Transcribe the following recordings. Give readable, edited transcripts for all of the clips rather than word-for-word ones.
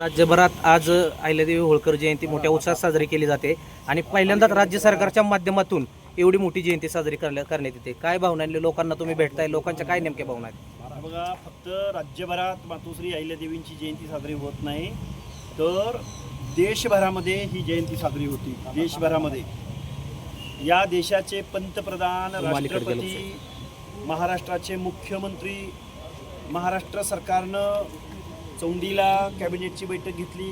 राज्यभरात आज अहिल्यादेवी होळकर जयंती मोठ्या उत्साहात साजरी केली जाते आणि पहिल्यांदाच राज्य सरकारच्या माध्यमातून एवढी मोठी जयंती साजरी करण्यात येते. काय भावना आहे? लोकांना तुम्ही भेटताय, लोकांच्या काय नेमक्या भावना आहेत? बघा, फक्त राज्यभरात मातोश्री अहिल्यादेवींची जयंती साजरी होत नाही, तर देशभरामध्ये ही जयंती साजरी होती. देशभरामध्ये या देशाचे पंतप्रधान, राष्ट्रपती, महाराष्ट्राचे मुख्यमंत्री, महाराष्ट्र सरकारनं चौंडीला कॅबिनेटची बैठक घेतली.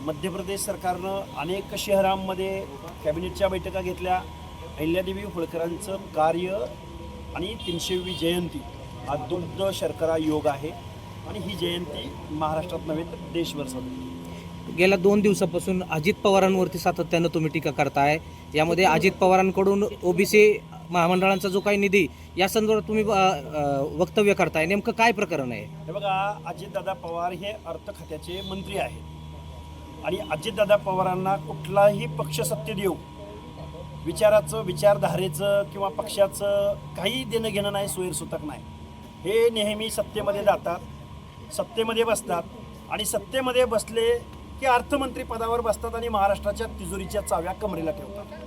मध्य प्रदेश सरकारनं अनेक शहरांमध्ये कॅबिनेटच्या बैठका घेतल्या. अहिल्यादेवी होळकरांचं कार्य आणि 300वी जयंती हा दुग्ध शर्करा योग आहे आणि ही जयंती महाराष्ट्रात नव्हे तर देशभर साजरी. गेल्या 2 दिवसापासून अजित पवारांवरती सातत्यानं तुम्ही टीका करताय. यामध्ये अजित पवारांकडून ओबीसी महामंडळांचा जो काही निधी या संदर्भात तुम्ही वक्तव्य करताय, नेमकं काय प्रकरण आहे? हे बघा, अजितदादा पवार हे अर्थ खात्याचे मंत्री आहेत आणि अजितदादा पवारांना कुठलाही पक्ष सत्तेत येऊ, विचाराचं, विचारधारेचं किंवा पक्षाचं काही देणं घेणं नाही, सोयीसुतक नाही. हे नेहमी सत्तेमध्ये जातात, सत्तेमध्ये बसतात आणि सत्तेमध्ये बसले की अर्थमंत्री पदावर बसतात आणि महाराष्ट्राच्या तिजोरीच्या चाव्या कमरेला ठेवतात.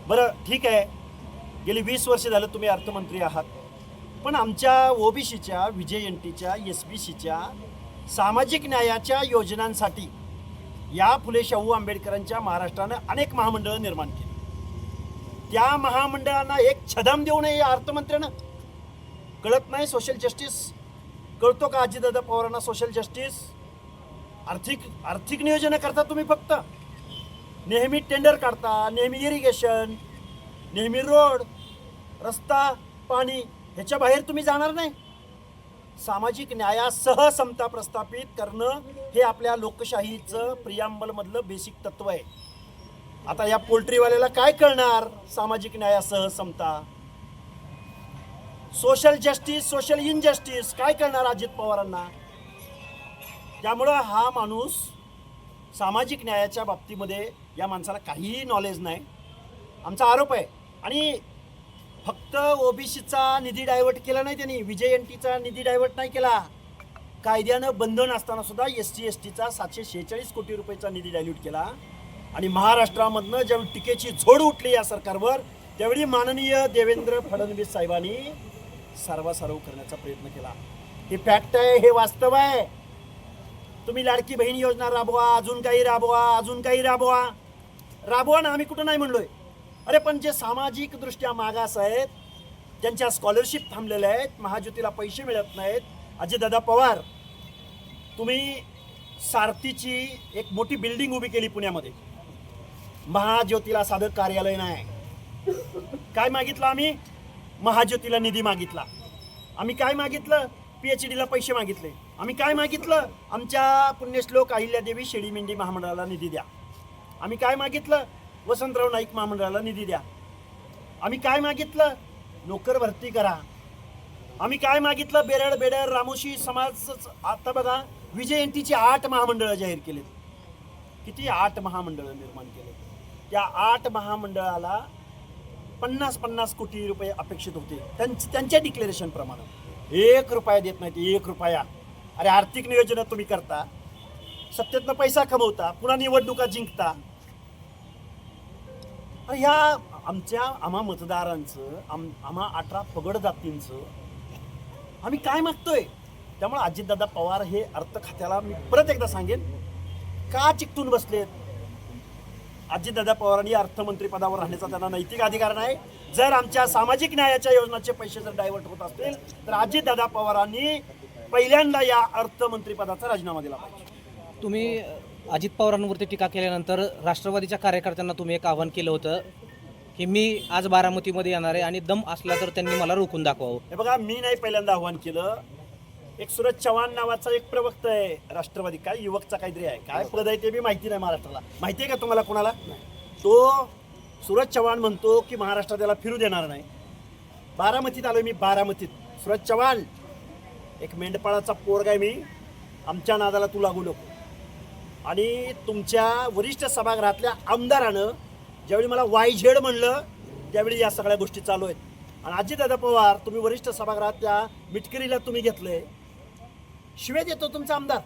बरं, ठीक आहे, गेली 20 वर्ष झालं तुम्ही अर्थमंत्री आहात, पण आमच्या ओबीसीच्या, व्हीजेएनटीच्या, एसबीसीच्या सामाजिक न्यायाच्या योजनांसाठी या फुले शाहू आंबेडकरांच्या महाराष्ट्रानं अनेक महामंडळं निर्माण केली. त्या महामंडळांना एक छदाम देऊ नये या अर्थमंत्र्यानं. कळत नाही सोशल जस्टिस? कळतो का अजितदादा पवारांना सोशल जस्टिस? आर्थिक नियोजन करता तुम्ही, फक्त नेहमी टेंडर काढता, नेहमी इरिगेशन, नेहमी रोड, रस्ता, पाणी, ह्याच्या बाहेर तुम्ही जाणार नाही. सामाजिक न्यायासह समता प्रस्थापित करणं हे आपल्या लोकशाहीचं प्रियांबलमधलं बेसिक तत्व आहे. आता या पोल्ट्रीवाल्याला काय कळणार सामाजिक न्यायासह समता? सोशल जस्टिस, सोशल इनजस्टिस काय कळणार अजित पवारांना? त्यामुळं हा माणूस सामाजिक न्यायाच्या बाबतीमध्ये या माणसाला काहीही नॉलेज नाही, आमचा आरोप आहे. आणि फक्त ओबीसीचा निधी डायव्हर्ट केला नाही त्यांनी, व्हीजेएनटीचा निधी डायव्हर्ट नाही केला. कायद्यानं बंधन असताना सुद्धा एसटी एसटीचा 746 कोटी रुपयाचा निधी डायल्यूट केला. आणि महाराष्ट्रामधनं ज्यावेळी टीकेची झोड उठली या सरकारवर, त्यावेळी माननीय देवेंद्र फडणवीस साहेबांनी सर्वासार्व करण्याचा प्रयत्न केला. हे फॅक्ट आहे, हे वास्तव आहे. तुम्ही लाडकी बहीण योजना राबवा, अजून काही राबवा, अजून काही राबवा, राबवा ना, आम्ही कुठं नाही म्हणलोय. अरे पण जे सामाजिकदृष्ट्या मागास आहेत, ज्यांच्या स्कॉलरशिप थांबलेल्या आहेत, महाज्योतीला पैसे मिळत नाहीत, अजितदादा पवार तुम्ही सारथीची एक मोठी बिल्डिंग उभी केली पुण्यामध्ये. महाज्योतीला साधं कार्यालय नाही. काय मागितलं आम्ही? महाज्योतीला निधी मागितला. आम्ही काय मागितलं? PhDला पैसे मागितले. आम्ही काय मागितलं? आमच्या पुण्यश्लोक अहिल्यादेवी शेळी मेंढी महामंडळाला निधी द्या. आम्ही काय मागितलं? वसंतराव नाईक महामंडळाला निधी द्या. आम्ही काय मागितलं? नोकर भरती करा. आम्ही काय मागितलं? बेरड बेडर रामोशी समाज. आता बघा, व्हीजेएनटीची 8 महामंडळं जाहीर केलीत. किती? 8 महामंडळं निर्माण केले. त्या 8 महामंडळाला 50-50 कोटी रुपये अपेक्षित होते त्यांच्या डिक्लेरेशन प्रमाणे. 1 रुपया देत नाहीत, 1 रुपया. अरे आर्थिक नियोजन तुम्ही करता, सत्तेतनं पैसा कमवता, पुन्हा निवडणुका जिंकता. ह्या आम्हा मतदारांचं, आम्हा 18 पगड जातींचं आम्ही काय मागतोय? त्यामुळे अजितदादा पवार हे अर्थ खात्याला, मी परत एकदा सांगेन, का चिकटून बसलेत? अजितदादा पवारांनी अर्थमंत्री पदावर राहण्याचा त्यांना नैतिक अधिकार नाही. जर आमच्या सामाजिक न्यायाच्या योजनाचे पैसे जर डायव्हर्ट होत असतील तर अजितदादा पवारांनी पहिल्यांदा या अर्थमंत्री पदाचा राजीनामा दिला पाहिजे. तुम्ही अजित पवारांवरती टीका केल्यानंतर राष्ट्रवादीच्या कार्यकर्त्यांना तुम्ही एक आवाहन केलं होतं की मी आज बारामतीमध्ये येणार आहे आणि दम असला तर त्यांनी मला रोखून दाखवावं. हे बघा, मी नाही पहिल्यांदा आव्हान केलं. एक सूरज चव्हाण नावाचा एक प्रवक्ता आहे राष्ट्रवादी, काय युवकचा काहीतरी आहे, काय पद आहे ते बी माहिती नाही महाराष्ट्राला. माहिती आहे का तुम्हाला कोणाला? तो सूरज चव्हाण म्हणतो की महाराष्ट्रात त्याला फिरू देणार नाही. बारामतीत आलो मी, बारामतीत. सूरज चव्हाण एक मेंढपाळाचा पोरगा आहे मी, आमच्या नादाला तू लागू नको. आणि तुमच्या वरिष्ठ सभागृहातल्या आमदारानं ज्यावेळी मला YZ म्हणलं त्यावेळी या सगळ्या गोष्टी चालू आहेत. आणि अजितदादा पवार, तुम्ही वरिष्ठ सभागृहात त्या मिटकरीला तुम्ही घेतलंय, शिव्या देतो तुमचा आमदार.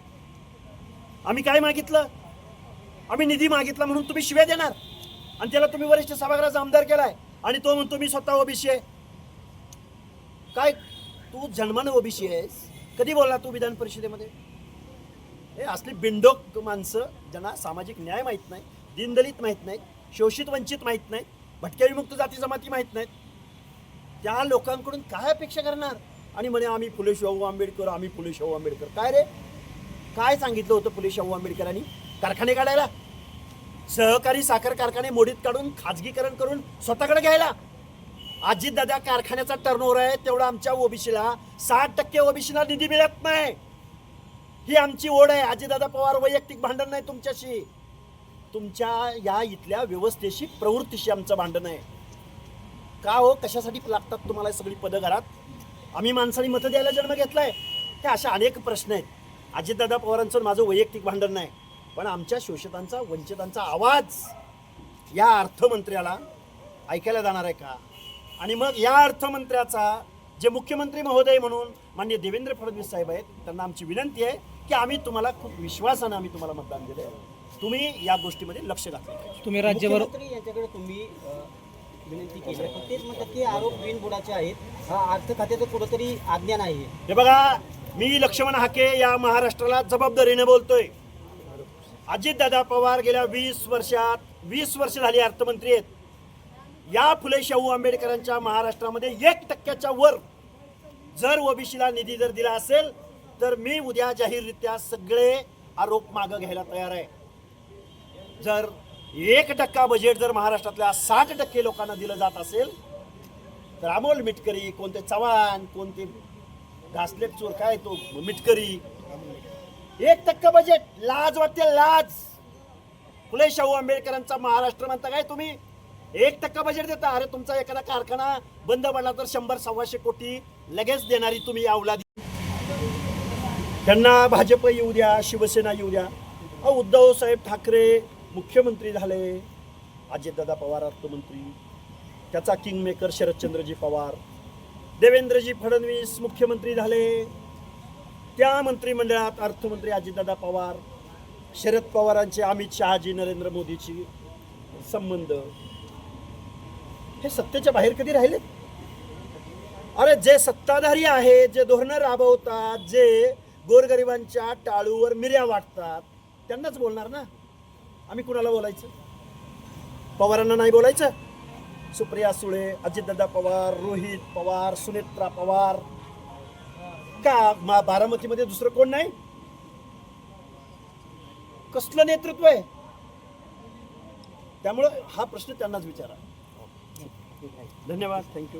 आम्ही काय मागितलं? आम्ही निधी मागितला म्हणून तुम्ही शिव्या देणार आणि त्याला तुम्ही वरिष्ठ सभागृहाचा आमदार केलाय आणि तो म्हणतो मी स्वतः ओबीसी आहे. काय तू जन्मानं ओबीसी आहेस? कधी बोलला तू विधान परिषदेमध्ये? हे असली बिंडोक माणसं ज्यांना सामाजिक न्याय माहीत नाही, दीनदलित माहीत नाही, शोषित वंचित माहीत नाही, भटक्या विमुक्त जाती जमाती माहीत नाहीत, त्या लोकांकडून काय अपेक्षा करणार? आणि म्हणे आम्ही फुले शाहू आंबेडकर, आम्ही फुले शाहू आंबेडकर. काय रे, काय सांगितलं होतं फुले शाहू आंबेडकरांनी? कारखाने काढायला, सहकारी साखर कारखाने मोडीत काढून खाजगीकरण करून स्वतःकडे घ्यायला. अजितदादा कारखान्याचा टर्नओव्हर आहे तेवढा आमच्या ओबीसीला 60% ओबीसीला निधी मिळत नाही. ही आमची ओढ आहे. अजितदादा पवार वैयक्तिक भांडण नाही तुमच्याशी, तुमच्या या इथल्या व्यवस्थेशी प्रवृत्तीशी आमचं भांडण आहे. का हो, कशासाठी लागतात तुम्हाला सगळी पदं घरात? आम्ही माणसांनी मतं द्यायला जन्म घेतलाय? हे अशा अनेक प्रश्न आहेत. अजितदादा पवारांचं माझं वैयक्तिक भांडण नाही, पण आमच्या शोषितांचा वंचितांचा आवाज या अर्थमंत्र्याला ऐकायला जाणार आहे का? आणि मग या अर्थमंत्र्याचा जे मुख्यमंत्री महोदय म्हणून माननीय देवेंद्र फडणवीस साहेब आहेत, त्यांना आमची विनंती आहे की आम्ही तुम्हाला खूप विश्वासानं आम्ही तुम्हाला मतदान दिलं आहे, तुम्ही या गोष्टीमध्ये लक्ष घातलं. तुम्ही राज्यभर मुख्यमंत्री यांच्याकडे तुम्ही विनंती केली आहे, पण तेच म्हणतात की आरोप बिनबुडाचे आहेत. हा अर्थ खात्याचं कुठंतरी अज्ञान आहे. हे बघा, मी लक्ष्मण हाके या महाराष्ट्राला जबाबदारीने बोलतोय. अजितदादा पवार गेल्या 20 वर्ष झाली अर्थमंत्री आहेत. या फुले शाहू आंबेडकरांच्या महाराष्ट्रामध्ये 1% वर जर ओबीसीला निधी जर दिला असेल तर मी उद्या जाहीररित्या सगळे आरोप मागं घ्यायला तयार आहे. जर 1% बजेट जर महाराष्ट्रातल्या 60% लोकांना दिलं जात असेल तर अमोल मिटकरी, कोणते चव्हाण, कोणते घासलेट चोर, काय तो मिटकरी, 1% बजेट, लाज वाटते लाज. फुले शाहू आंबेडकरांचा महाराष्ट्र म्हणता काय तुम्ही? 1% बजेट देता? अरे तुमचा एखादा कारखाना बंद पडला तर 100-125 कोटी लगेच देणारी तुम्ही अवलादी. त्यांना भाजप येऊ द्या, शिवसेना येऊ द्या. उद्धव साहेब ठाकरे मुख्यमंत्री झाले, अजितदादा पवार अर्थमंत्री, त्याचा किंगमेकर शरदचंद्रजी पवार, देवेंद्रजी फडणवीस मुख्यमंत्री झाले, त्या मंत्रिमंडळात अर्थमंत्री अजितदादा पवार, शरद पवारांचे अमित शहाजी, नरेंद्र मोदीची संबंध, हे सत्तेच्या बाहेर कधी राहिले? अरे जे सत्ताधारी आहे, जे धोरणं राबवतात, जे गोरगरिबांच्या टाळूवर मिऱ्या वाटतात, त्यांनाच बोलणार ना. आम्ही कुणाला बोलायचं? पवारांना नाही बोलायचं? सुप्रिया सुळे, अजितदादा पवार, रोहित पवार, सुनेत्रा पवार, का बारामतीमध्ये दुसरं कोण नाही? कसलं नेतृत्व आहे? त्यामुळं हा प्रश्न त्यांनाच विचारा. धन्यवाद, थँक्यू.